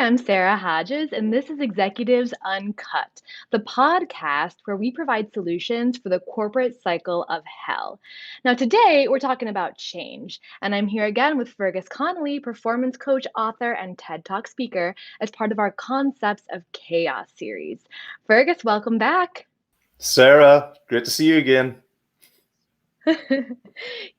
I'm Sarah Hodges, and this is Executives Uncut, the podcast where we provide solutions for the corporate cycle of hell. Now, today we're talking about change, and I'm here again with Fergus Connolly, performance coach, author, and TED Talk speaker, as part of our Concepts of Chaos series. Fergus, welcome back. Sarah, great to see you again.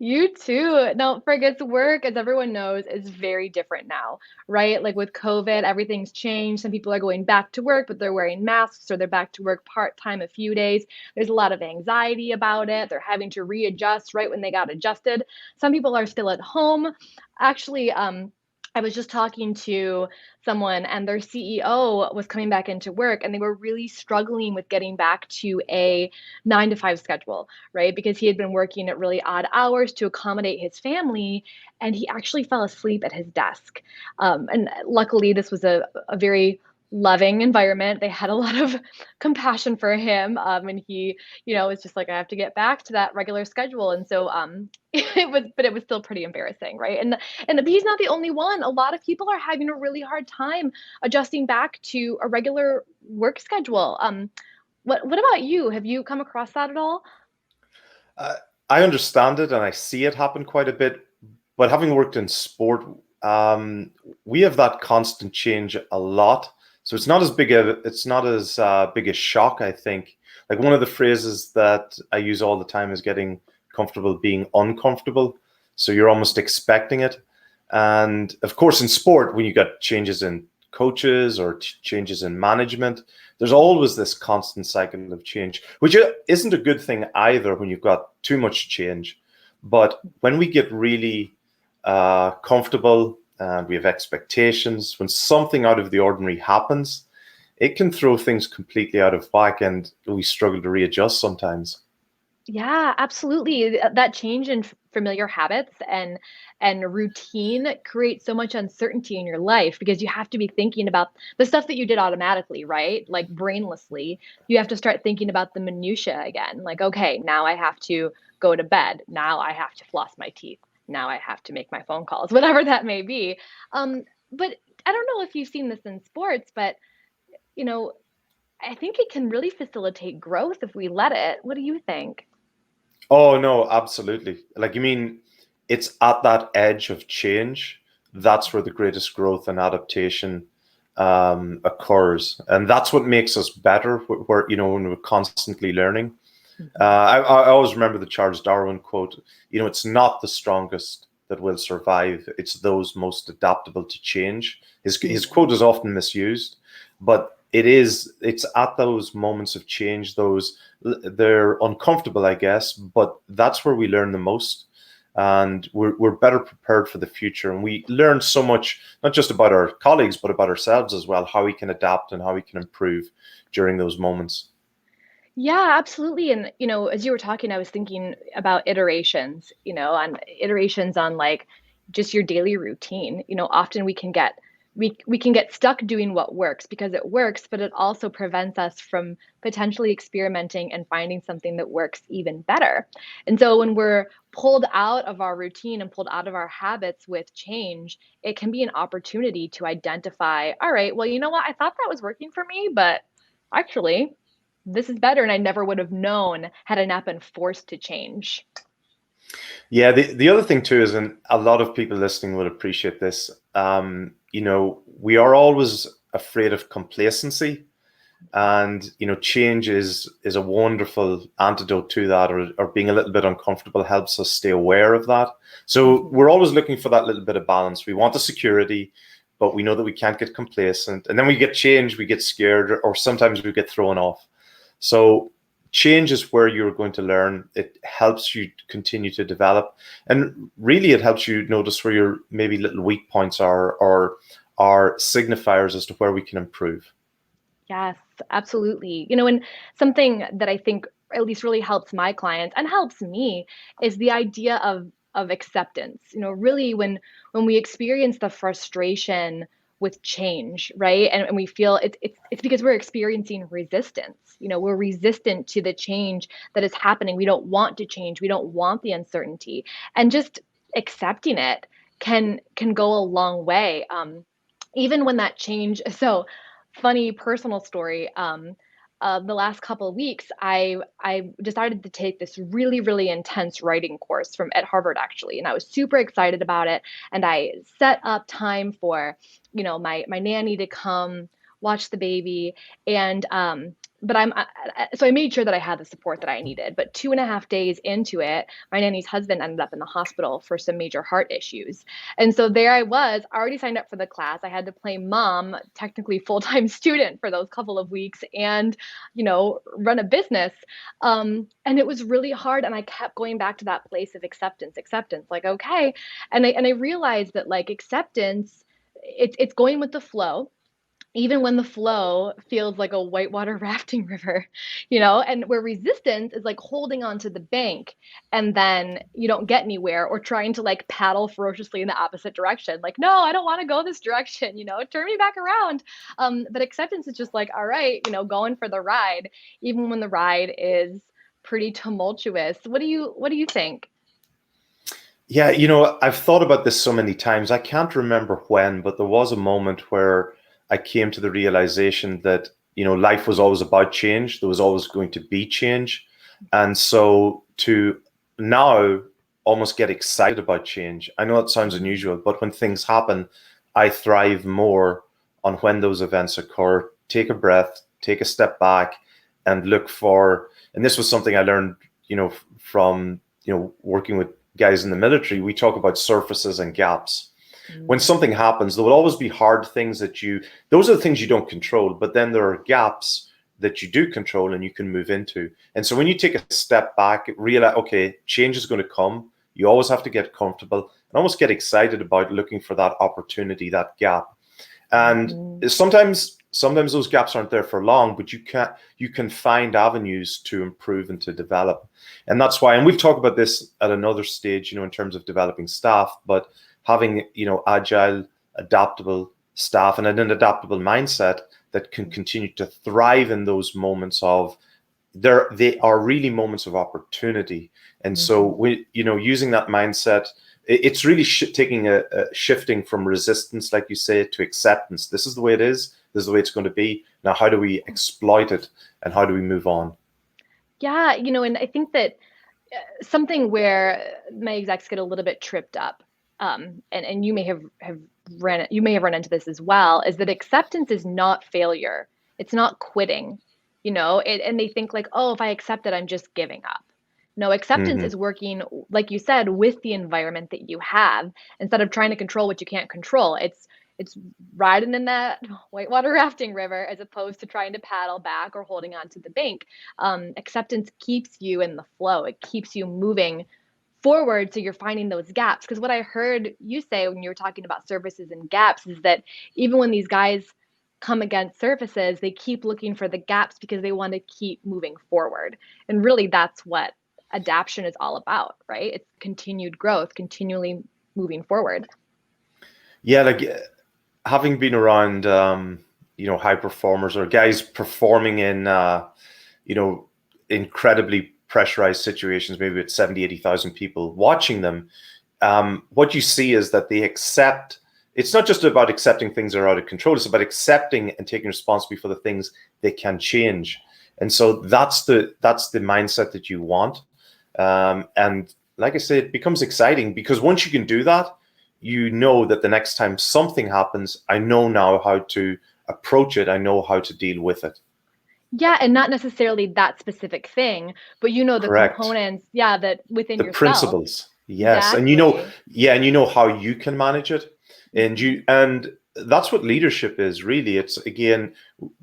You too. Now, Fergus, work, as everyone knows, is very different now, right? Like with COVID, everything's changed. Some people are going back to work, but they're wearing masks, or they're back to work part-time a few days. There's a lot of anxiety about it. They're having to readjust right when they got adjusted. Some people are still at home. Actually, I was just talking to someone and their CEO was coming back into work and they were really struggling with getting back to a 9 to 5 schedule, right? Because he had been working at really odd hours to accommodate his family and he actually fell asleep at his desk. And luckily, this was a very loving environment. They had a lot of compassion for him. And he, was just like, I have to get back to that regular schedule. And so but it was still pretty embarrassing, right? And he's not the only one. A lot of people are having a really hard time adjusting back to a regular work schedule. What about you? Have you come across that at all? Uh, I understand it and I see it happen quite a bit, but having worked in sport, we have that constant change a lot. So it's not as big a shock, I think. Like one of the phrases that I use all the time is getting comfortable being uncomfortable. So you're almost expecting it. And of course, in sport, when you got changes in coaches or changes in management, there's always this constant cycle of change, which isn't a good thing either when you've got too much change. But when we get really comfortable and we have expectations, when something out of the ordinary happens, it can throw things completely out of whack and we struggle to readjust sometimes. Yeah, absolutely. That change in familiar habits and routine creates so much uncertainty in your life because you have to be thinking about the stuff that you did automatically, right? Like brainlessly. You have to start thinking about the minutia again. Like, okay, now I have to go to bed. Now I have to floss my teeth. Now I have to make my phone calls, whatever that may be. Um, but I don't know if you've seen this in sports, but you know, I think it can really facilitate growth if we let it. What do you think? Oh no, absolutely. Like you mean it's at that edge of change, that's where the greatest growth and adaptation occurs. And that's what makes us better, when we're constantly learning. I always remember the Charles Darwin quote, it's not the strongest that will survive, it's those most adaptable to change. His Mhm. quote is often misused, but it's at those moments of change, they're uncomfortable, I guess, but that's where we learn the most. And we're better prepared for the future. And we learn so much, not just about our colleagues, but about ourselves as well, how we can adapt and how we can improve during those moments. Yeah, absolutely. And, as you were talking, I was thinking about iterations, on iterations on like just your daily routine. Often we can get stuck doing what works because it works, but it also prevents us from potentially experimenting and finding something that works even better. And so when we're pulled out of our routine and pulled out of our habits with change, it can be an opportunity to identify, all right, well, you know what? I thought that was working for me, but actually this is better. And I never would have known had I not been forced to change. Yeah, the other thing too is, and a lot of people listening will appreciate this, we are always afraid of complacency. And change is a wonderful antidote to that, or being a little bit uncomfortable helps us stay aware of that. So Mhm. we're always looking for that little bit of balance. We want the security, but we know that we can't get complacent, and then we get change, we get scared, or sometimes we get thrown off. So change is where you're going to learn. It helps you continue to develop, and really it helps you notice where your maybe little weak points are, or are signifiers as to where we can improve. Yes, absolutely. And something that I think at least really helps my clients and helps me is the idea of acceptance. Really when we experience the frustration with change, right? And we feel it's because we're experiencing resistance. We're resistant to the change that is happening. We don't want to change. We don't want the uncertainty. And just accepting it can go a long way. even when that change, so funny personal story. The last couple of weeks, I decided to take this really intense writing course from at Harvard actually, and I was super excited about it. And I set up time for, my nanny to come watch the baby, and but so I made sure that I had the support that I needed. But 2.5 days into it, my nanny's husband ended up in the hospital for some major heart issues. And so there I was, already signed up for the class. I had to play mom, technically full-time student for those couple of weeks and, run a business. And it was really hard. And I kept going back to that place of acceptance, like, okay. And I realized that like acceptance, it's going with the flow even when the flow feels like a whitewater rafting river, and where resistance is like holding on to the bank and then you don't get anywhere or trying to like paddle ferociously in the opposite direction. Like, no, I don't want to go this direction, turn me back around. But acceptance is just like, all right, going for the ride, even when the ride is pretty tumultuous. What do you think? Yeah, I've thought about this so many times. I can't remember when, but there was a moment where I came to the realization that, life was always about change. There was always going to be change. And so to now almost get excited about change, I know it sounds unusual, but when things happen, I thrive more on when those events occur. Take a breath, take a step back, and look for, and this was something I learned, from, working with guys in the military. We talk about surfaces and gaps. When Mm. something happens, there will always be hard things those are the things you don't control, but then there are gaps that you do control and you can move into. And so when you take a step back, realize, okay, change is going to come. You always have to get comfortable and almost get excited about looking for that opportunity, that gap. And Mhm. sometimes those gaps aren't there for long, but you can find avenues to improve and to develop. And that's why, and we've talked about this at another stage, in terms of developing staff, but having, agile, adaptable staff and an adaptable mindset that can continue to thrive in those moments of they are really moments of opportunity. And so Mhm. using that mindset, it's really taking a shifting from resistance, like you say, to acceptance. This is the way it is. This is the way it's going to be. Now, how do we exploit it and how do we move on? Yeah, and I think that something where my execs get a little bit tripped up, and you may have run into this as well, is that acceptance is not failure. It's not quitting, and they think like, oh, if I accept it, I'm just giving up. No, acceptance Hmm. is working, like you said, with the environment that you have instead of trying to control what you can't control. It's riding in that whitewater rafting river as opposed to trying to paddle back or holding on to the bank. Acceptance keeps you in the flow. It keeps you moving forward. So you're finding those gaps. Because what I heard you say when you were talking about surfaces and gaps is that even when these guys come against surfaces, they keep looking for the gaps because they want to keep moving forward. And really, that's what adaptation is all about, right? It's continued growth, continually moving forward. Yeah, like having been around, high performers or guys performing in, you know, incredibly pressurized situations, maybe with 70, 80,000 people watching them, what you see is that they accept. It's not just about accepting things that are out of control. It's about accepting and taking responsibility for the things they can change. And so that's the mindset that you want. And like I said, it becomes exciting because once you can do that, you know that the next time something happens, I know now how to approach it. I know how to deal with it. Yeah, and not necessarily that specific thing, but the Correct. components, yeah, that within The yourself. principles, yes, and Exactly. yeah, and you know how you can manage it, Hmm. and that's what leadership is really. It's again,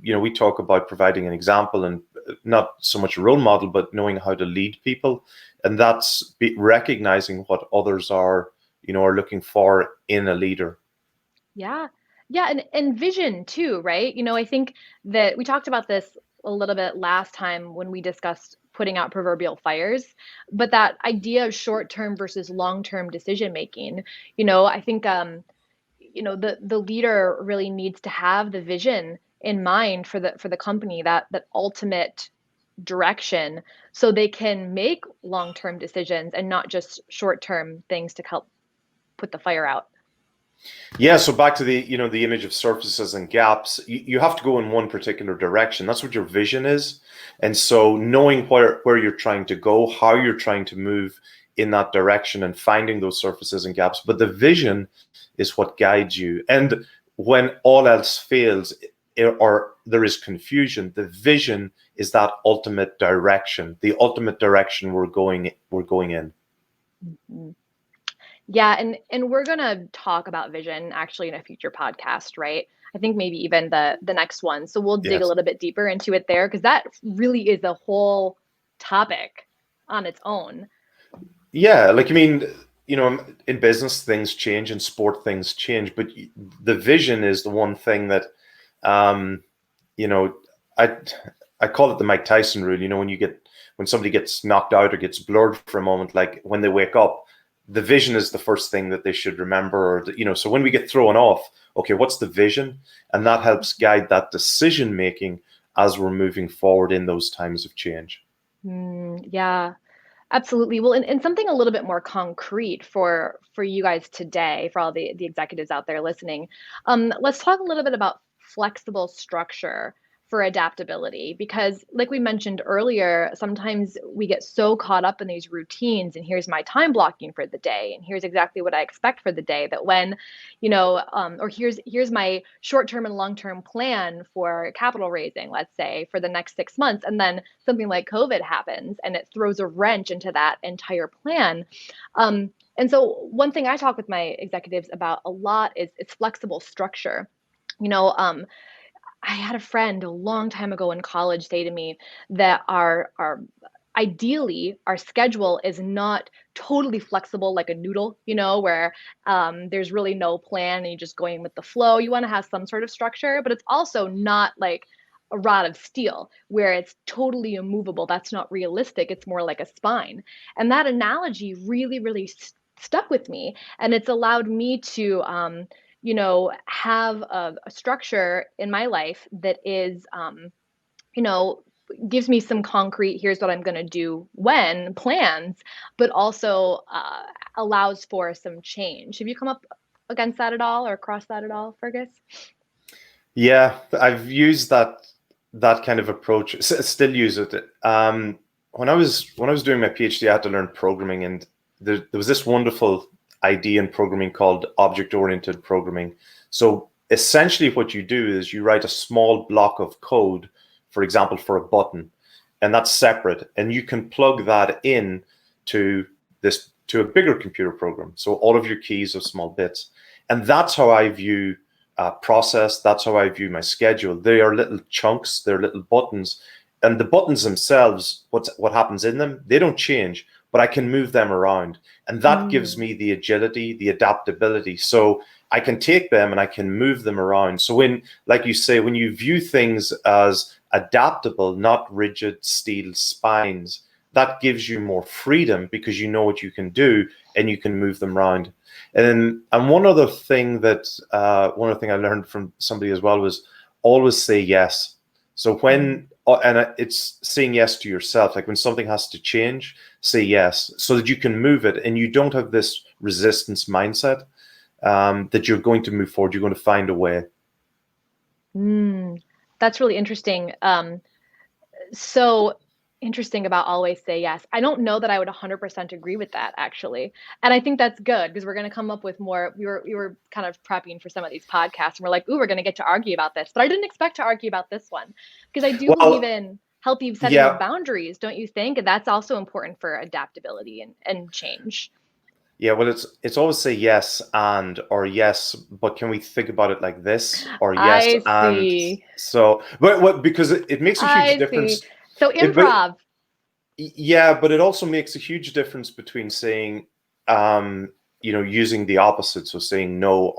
we talk about providing an example and not so much a role model, but knowing how to lead people, and that's recognizing what others are looking for in a leader. Yeah. Yeah, and vision too, right? I think that we talked about this a little bit last time when we discussed putting out proverbial fires, but that idea of short-term versus long-term decision making, I think the leader really needs to have the vision in mind for the company, that ultimate direction, so they can make long-term decisions and not just short-term things to help put the fire out. Yeah, so back to the image of surfaces and gaps, you have to go in one particular direction. That's what your vision is. And so knowing where you're trying to go, how you're trying to move in that direction and finding those surfaces and gaps. But the vision is what guides you. And when all else fails or there is confusion, the vision is that ultimate direction, the ultimate direction we're going in. Mhm. Yeah, and we're gonna talk about vision actually in a future podcast, right? I think maybe even the next one. So we'll dig a Yes. little bit deeper into it there because that really is a whole topic on its own. Yeah, like I mean, in business things change, in sport things change, but the vision is the one thing that, um, you know, I I call it the Mike Tyson rule. When somebody gets knocked out or gets blurred for a moment, like when they wake up, the vision is the first thing that they should remember. So when we get thrown off, okay, what's the vision? And that helps guide that decision making as we're moving forward in those times of change. Yeah. Absolutely. Well, and something a little bit more concrete for you guys today, for all the executives out there listening. Let's talk a little bit about flexible structure for adaptability, because like we mentioned earlier, sometimes we get so caught up in these routines and here's my time blocking for the day and here's exactly what I expect for the day that when, or here's my short-term and long-term plan for capital raising, let's say, for the next 6 months, and then something like COVID happens and it throws a wrench into that entire plan. And so one thing I talk with my executives about a lot is flexible structure. You know, I had a friend a long time ago in college say to me that our ideally our schedule is not totally flexible like a noodle, where there's really no plan and you're just going with the flow. You want to have some sort of structure, but it's also not like a rod of steel where it's totally immovable. That's not realistic. It's more like a spine. And that analogy really, really stuck with me. And it's allowed me to have a structure in my life that is, you know, gives me some concrete, here's what I'm going to do when plans, but also allows for some change. Have you come up against that at all or across that at all, Fergus? Yeah, I've used that kind of approach. Still use it. When I was doing my PhD, I had to learn programming, and there was this wonderful idea in programming called object-oriented programming. So essentially, what you do is you write a small block of code, for example, for a button, and that's separate, and you can plug that in to a bigger computer program. So all of your keys are small bits, and that's how I view process. That's how I view my schedule. They are little chunks. They're little buttons, and the buttons themselves, what happens in them, they don't change, but I can move them around, and that gives Mm, me the agility, the adaptability. So I can take them and I can move them around. So like you say, when you view things as adaptable, not rigid steel spines, that gives you more freedom because you know what you can do and you can move them around. And one other thing I learned from somebody as well was always say yes. So mm. it's saying yes to yourself. Like when something has to change, say yes, so that you can move it and you don't have this resistance mindset, that you're going to move forward. You're going to find a way. Mm. That's really interesting. So interesting about always say yes. I don't know that I would 100% agree with that actually. And I think that's good because we're going to come up with more. We were kind of prepping for some of these podcasts and we're like, "Ooh, we're going to get to argue about this." But I didn't expect to argue about this one because I do believe Well, in healthy setting of yeah, boundaries, don't you think? And that's also important for adaptability and change. yeah. Well, it's always say yes and or yes, but can we think about it like this or yes I and see. so? But what because it makes a huge I see. difference. So But improv. yeah, but it also makes a huge difference between saying, using the opposite, so saying no,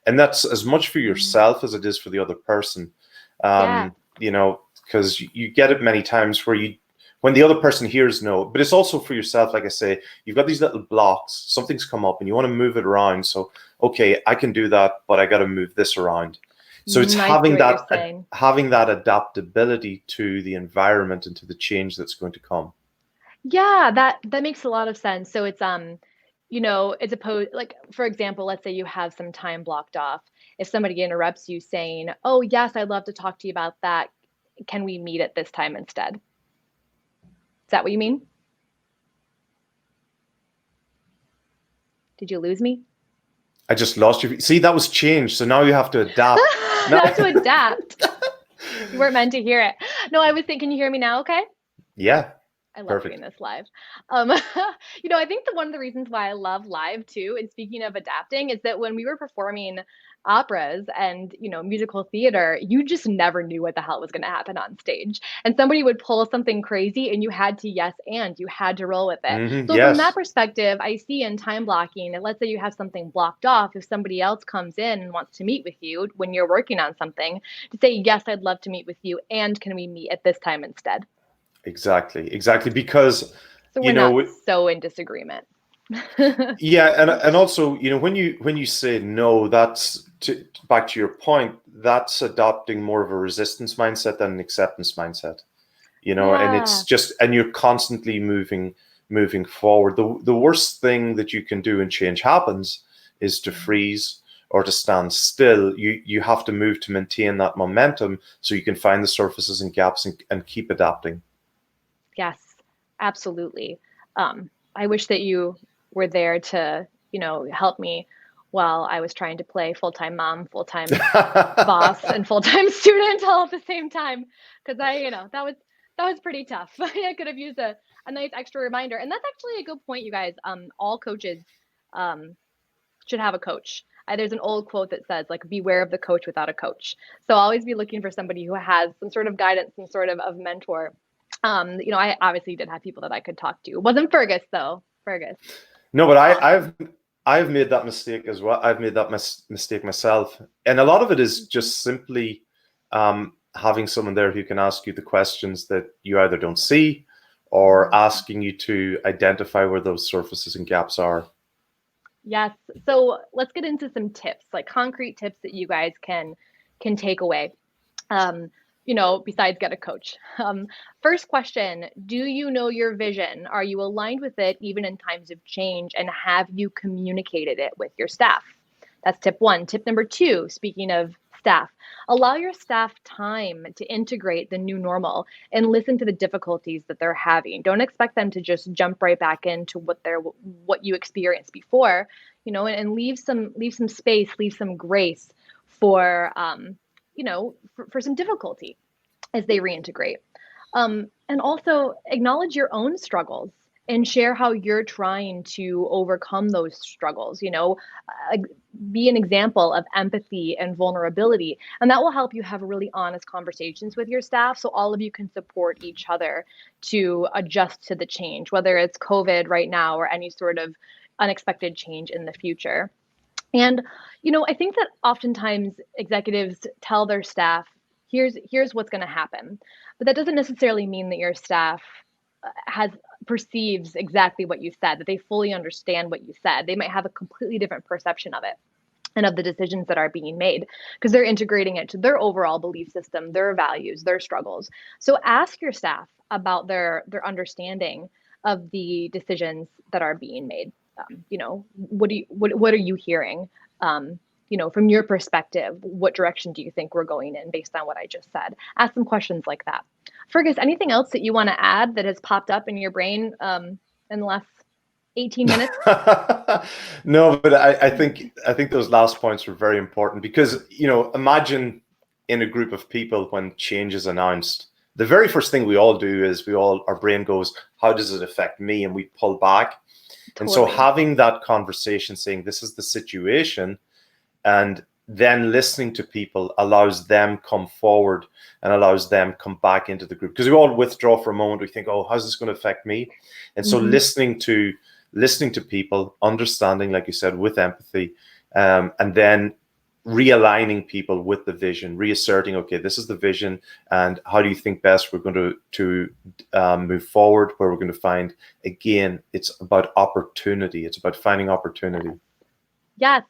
and that's as much for Mm, yourself as it is for the other person. yeah. Because you get it many times when the other person hears no, but it's also for yourself. Like I say, you've got these little blocks, something's come up and you want to move it around. So, okay, I can do that, but I got to move this around. So it's I see what you're saying. having that adaptability to the environment and to the change that's going to come. Yeah, that makes a lot of sense. So it's as opposed, like, for example, let's say you have some time blocked off. If somebody interrupts you saying, "Oh, yes, I'd love to talk to you about that. Can we meet at this time instead?" Is that what you mean? Did you lose me? I just lost you. See, that was changed. So now you have to adapt. I Now, have to adapt. You weren't meant to hear it. No, I was thinking, can you hear me now? Okay. yeah, I love doing perfect. this live. Um, I think that one of the reasons why I love live too, and speaking of adapting, is that when we were performing operas and, musical theater, you just never knew what the hell was going to happen on stage. And somebody would pull something crazy and you had to yes and you had to roll with it. So from that Yes, perspective, I see in time blocking, and let's say you have something blocked off, if somebody else comes in and wants to meet with you when you're working on something, to say, yes, I'd love to meet with you, and can we meet at this time instead? exactly. Because, So we're you not know, so in disagreement. yeah, and also, when you say no, back to your point, that's adopting more of a resistance mindset than an acceptance mindset. And it's Yeah. just, and you're constantly moving forward. The worst thing that you can do when change happens is to freeze or to stand still. You have to move to maintain that momentum so you can find the surfaces and gaps and keep adapting. Yes, absolutely. I wish that you were there to, help me while I was trying to play full-time mom, full-time boss, and full-time student all at the same time. Because that was pretty tough. I could have used a nice extra reminder. And that's actually a good point, you guys. All coaches um, should have a coach. There's an old quote that says, like, beware of the coach without a coach. So always be looking for somebody who has some sort of guidance, some sort of mentor. I obviously did have people that I could talk to. It wasn't Fergus though. Fergus, No, but awesome. I've made that mistake as well. I've made that mistake myself, and a lot of it is Mhm. just simply having someone there who can ask you the questions that you either don't see, or Mhm. asking you to identify where those surfaces and gaps are. Yes. So let's get into some tips, like concrete tips that you guys can take away. Um, besides get a coach. First question, do you know your vision? Are you aligned with it even in times of change? And have you communicated it with your staff? That's tip one. Tip number two, speaking of staff, allow your staff time to integrate the new normal and listen to the difficulties that they're having. Don't expect them to just jump right back into what you experienced before, and leave some space, leave some grace for for some difficulty as they reintegrate. And also acknowledge your own struggles and share how you're trying to overcome those struggles. Uh, be an example of empathy and vulnerability. And that will help you have really honest conversations with your staff so all of you can support each other to adjust to the change, whether it's COVID right now or any sort of unexpected change in the future. And I think that oftentimes executives tell their staff, here's what's going to happen. But that doesn't necessarily mean that your staff has perceives exactly what you said, that they fully understand what you said. They might have a completely different perception of it and of the decisions that are being made because they're integrating it to their overall belief system, their values, their struggles. So ask your staff about their understanding of the decisions that are being made. What are you hearing? From your perspective, what direction do you think we're going in based on what I just said? Ask them questions like that. Fergus, anything else that you want to add that has popped up in your brain in the last 18 minutes? No, but I think those last points were very important because imagine in a group of people when change is announced, the very first thing we all do is our brain goes, how does it affect me? And we pull back. And so Totally. having that conversation saying this is the situation and then listening to people allows them come forward and allows them come back into the group because we all withdraw for a moment. We think, oh, how's this going to affect me? And so Hmm. listening to people, understanding, like you said, with empathy, and then realigning people with the vision, reasserting, okay, this is the vision, and how do you think best we're going to move forward? Where we're going to find, again, it's about opportunity. It's about finding opportunity. Yes.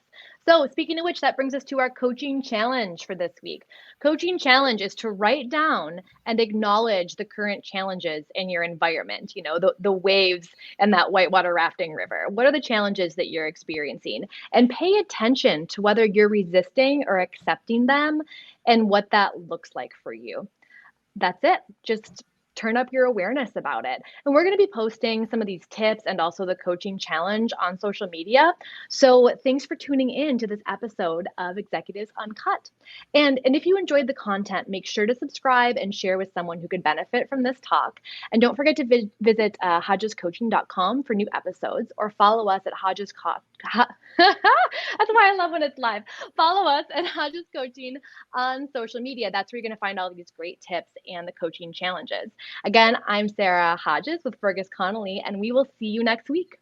So, speaking of which, that brings us to our coaching challenge for this week. Coaching challenge is to write down and acknowledge the current challenges in your environment, the waves and that whitewater rafting river. What are the challenges that you're experiencing? And pay attention to whether you're resisting or accepting them and what that looks like for you. That's it. Just turn up your awareness about it. And we're going to be posting some of these tips and also the coaching challenge on social media. So thanks for tuning in to this episode of Executives Uncut. And if you enjoyed the content, make sure to subscribe and share with someone who could benefit from this talk. And don't forget to visit hodgescoaching.com for new episodes or follow us at Hodges That's why I love when it's live. Follow us at Hodges Coaching on social media. That's where you're going to find all of these great tips and the coaching challenges. Again, I'm Sarah Hodges with Fergus Connolly, and we will see you next week.